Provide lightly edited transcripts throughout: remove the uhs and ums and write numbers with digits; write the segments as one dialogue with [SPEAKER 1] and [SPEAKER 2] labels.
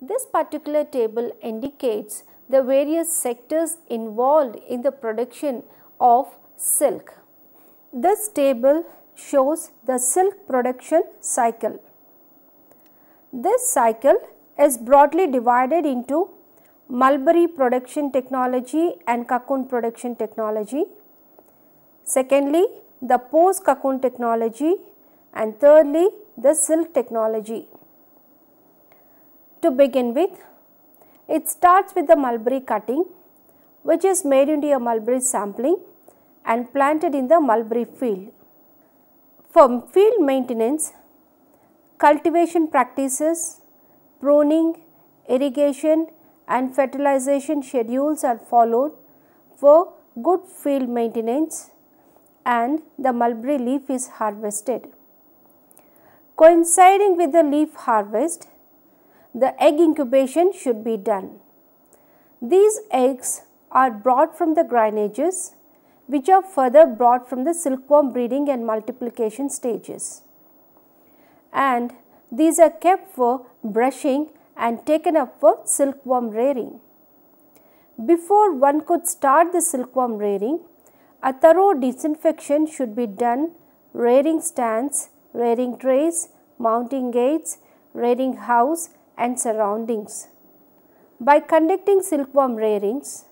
[SPEAKER 1] This particular table indicates the various sectors involved in the production of silk. This table shows the silk production cycle. This cycle is broadly divided into mulberry production technology and cocoon production technology. Secondly, the post cocoon technology, and thirdly, the silk technology. To begin with, it starts with the mulberry cutting, which is made into a mulberry sampling and planted in the mulberry field. For field maintenance, cultivation practices, pruning, irrigation and fertilization schedules are followed for good field maintenance, and the mulberry leaf is harvested. Coinciding with the leaf harvest, the egg incubation should be done. These eggs are brought from the grainages, which are further brought from the silkworm breeding and multiplication stages, and these are kept for brushing and taken up for silkworm rearing. Before one could start the silkworm rearing, a thorough disinfection should be done: rearing stands, rearing trays, mounting gates, rearing house and surroundings. By conducting silkworm rearings,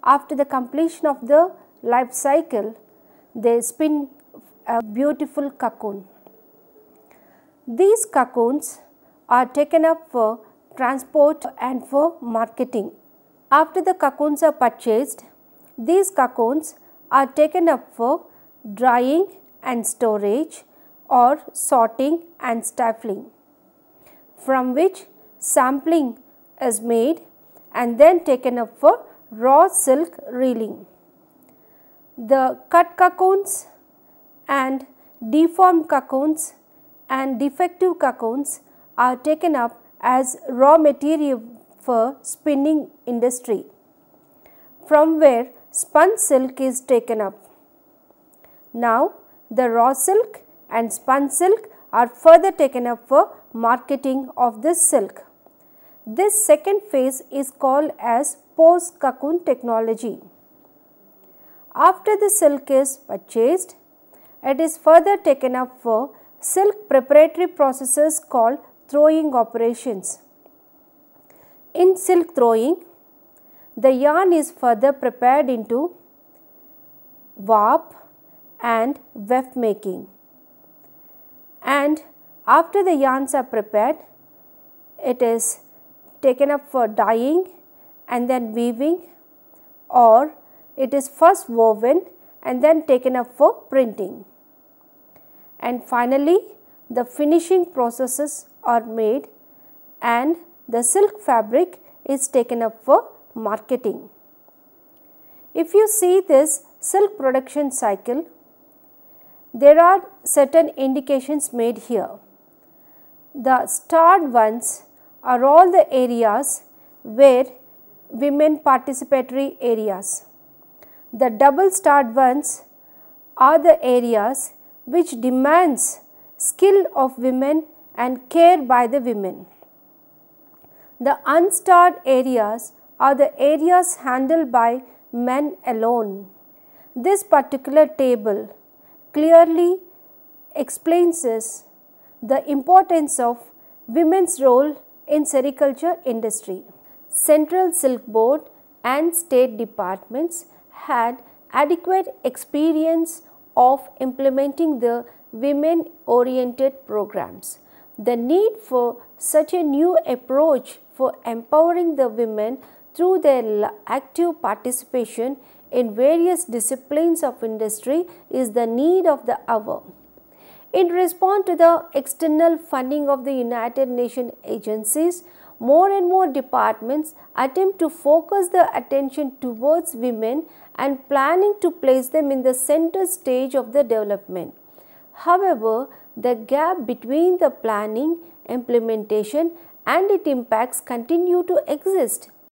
[SPEAKER 1] after the completion of the life cycle, they spin a beautiful cocoon. These cocoons are taken up for transport and for marketing. After the cocoons are purchased, these cocoons are taken up for drying and storage or sorting and stifling, from which sampling is made and then taken up for raw silk reeling. The cut cocoons and deformed cocoons and defective cocoons are taken up as raw material for spinning industry, from where spun silk is taken up. Now, the raw silk and spun silk are further taken up for marketing of this silk. This second phase is called as post cocoon technology. After the silk is purchased, it is further taken up for silk preparatory processes called throwing operations. In silk throwing, the yarn is further prepared into warp and weft making, and after the yarns are prepared, it is taken up for dyeing and then weaving, or it is first woven and then taken up for printing. And finally, the finishing processes are made and the silk fabric is taken up for marketing. If you see this silk production cycle, there are certain indications made here. The starred ones are all the areas where women participatory areas. The double starred ones are the areas which demands skill of women and care by the women. The unstarred areas are the areas handled by men alone. This particular table clearly explains the importance of women's role in sericulture industry. Central Silk Board and state departments had adequate experience of implementing the women oriented programs. The need for such a new approach for empowering the women through their active participation in various disciplines of industry is the need of the hour. In response to the external funding of the United Nations agencies, more and more departments attempt to focus the attention towards women and planning to place them in the center stage of the development. However, the gap between the planning, implementation and its impacts continue to exist.